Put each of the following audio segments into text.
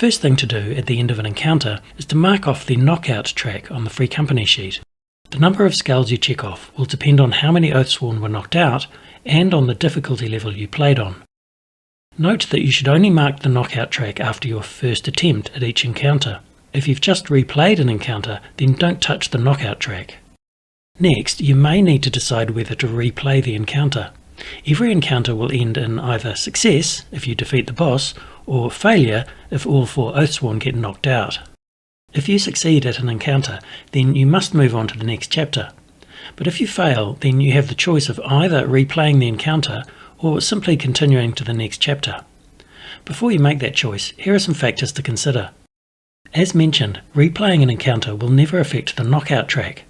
first thing to do at the end of an encounter is to mark off the knockout track on the free company sheet. The number of skulls you check off will depend on how many Oathsworn were knocked out and on the difficulty level you played on. Note that you should only mark the knockout track after your first attempt at each encounter. If you've just replayed an encounter, then don't touch the knockout track. Next, you may need to decide whether to replay the encounter. Every encounter will end in either success if you defeat the boss, or failure if all 4 Oathsworn get knocked out. If you succeed at an encounter, then you must move on to the next chapter. But if you fail, then you have the choice of either replaying the encounter or simply continuing to the next chapter. Before you make that choice, here are some factors to consider. As mentioned, replaying an encounter will never affect the knockout track,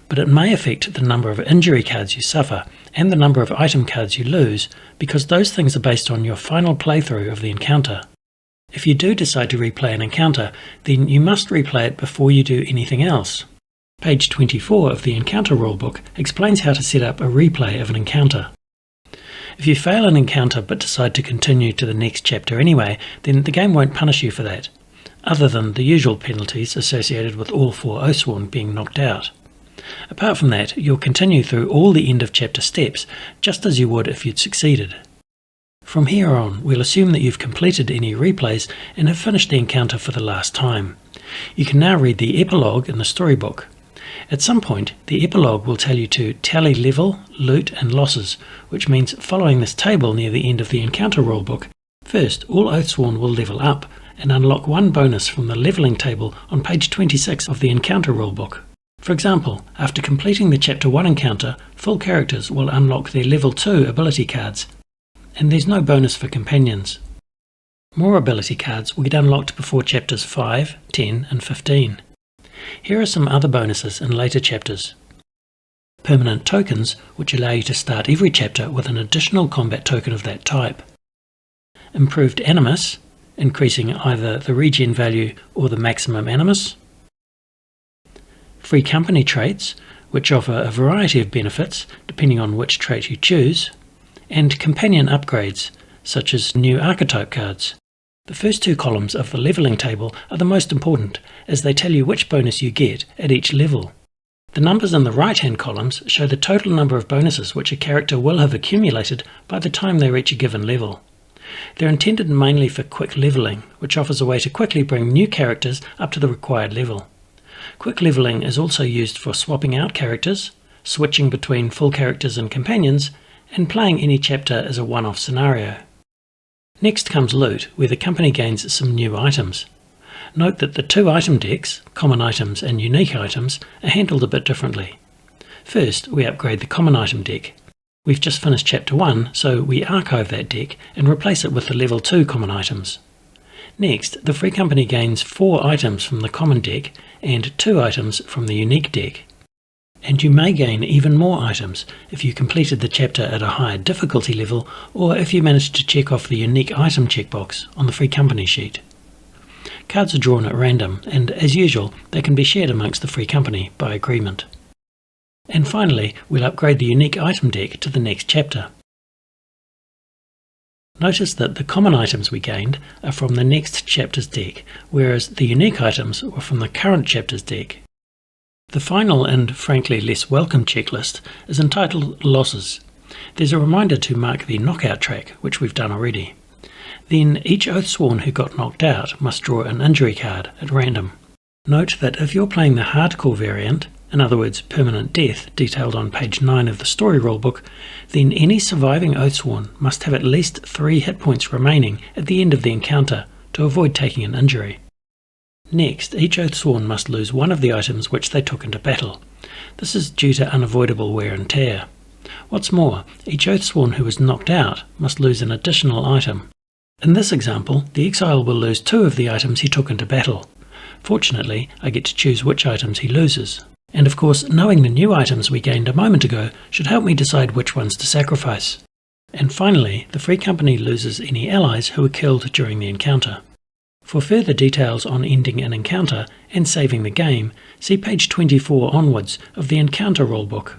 but it may affect the number of injury cards you suffer and the number of item cards you lose, because those things are based on your final playthrough of the encounter. If you do decide to replay an encounter, then you must replay it before you do anything else. Page 24 of the Encounter Rulebook explains how to set up a replay of an encounter. If you fail an encounter but decide to continue to the next chapter anyway, then the game won't punish you for that, other than the usual penalties associated with all 4 Oathsworn being knocked out. Apart from that, you'll continue through all the end of chapter steps, just as you would if you'd succeeded. From here on, we'll assume that you've completed any replays and have finished the encounter for the last time. You can now read the epilogue in the storybook. At some point, the epilogue will tell you to tally level, loot and losses, which means following this table near the end of the Encounter Rulebook, first all Oathsworn will level up and unlock 1 bonus from the leveling table on page 26 of the Encounter Rulebook. For example, after completing the Chapter 1 encounter, full characters will unlock their Level 2 ability cards, and there's no bonus for companions. More ability cards will get unlocked before Chapters 5, 10 and 15. Here are some other bonuses in later chapters. Permanent tokens, which allow you to start every chapter with an additional combat token of that type. Improved animus, increasing either the regen value or the maximum animus. Free company traits, which offer a variety of benefits depending on which trait you choose. And companion upgrades, such as new archetype cards. The first 2 columns of the leveling table are the most important, as they tell you which bonus you get at each level. The numbers in the right-hand columns show the total number of bonuses which a character will have accumulated by the time they reach a given level. They're intended mainly for quick leveling, which offers a way to quickly bring new characters up to the required level. Quick leveling is also used for swapping out characters, switching between full characters and companions, and playing any chapter as a one-off scenario. Next comes loot, where the company gains some new items. Note that the 2 item decks, common items and unique items, are handled a bit differently. First, we upgrade the common item deck. We've just finished Chapter 1, so we archive that deck and replace it with the Level 2 common items. Next, the free company gains 4 items from the common deck and 2 items from the unique deck. And you may gain even more items if you completed the chapter at a higher difficulty level, or if you managed to check off the unique item checkbox on the free company sheet. Cards are drawn at random, and as usual, they can be shared amongst the free company by agreement. And finally, we'll upgrade the unique item deck to the next chapter. Notice that the common items we gained are from the next chapter's deck, whereas the unique items were from the current chapter's deck. The final and frankly less welcome checklist is entitled Losses. There's a reminder to mark the knockout track, which we've done already. Then each Oathsworn who got knocked out must draw an injury card at random. Note that if you're playing the hardcore variant, in other words permanent death detailed on page 9 of the story rulebook, then any surviving Oathsworn must have at least 3 hit points remaining at the end of the encounter to avoid taking an injury. Next, each Oathsworn must lose 1 of the items which they took into battle. This is due to unavoidable wear and tear. What's more, each Oathsworn who is knocked out must lose an additional item. In this example, the exile will lose 2 of the items he took into battle. Fortunately, I get to choose which items he loses. And of course, knowing the new items we gained a moment ago should help me decide which ones to sacrifice. And finally, the free company loses any allies who were killed during the encounter. For further details on ending an encounter and saving the game, see page 24 onwards of the Encounter Rulebook.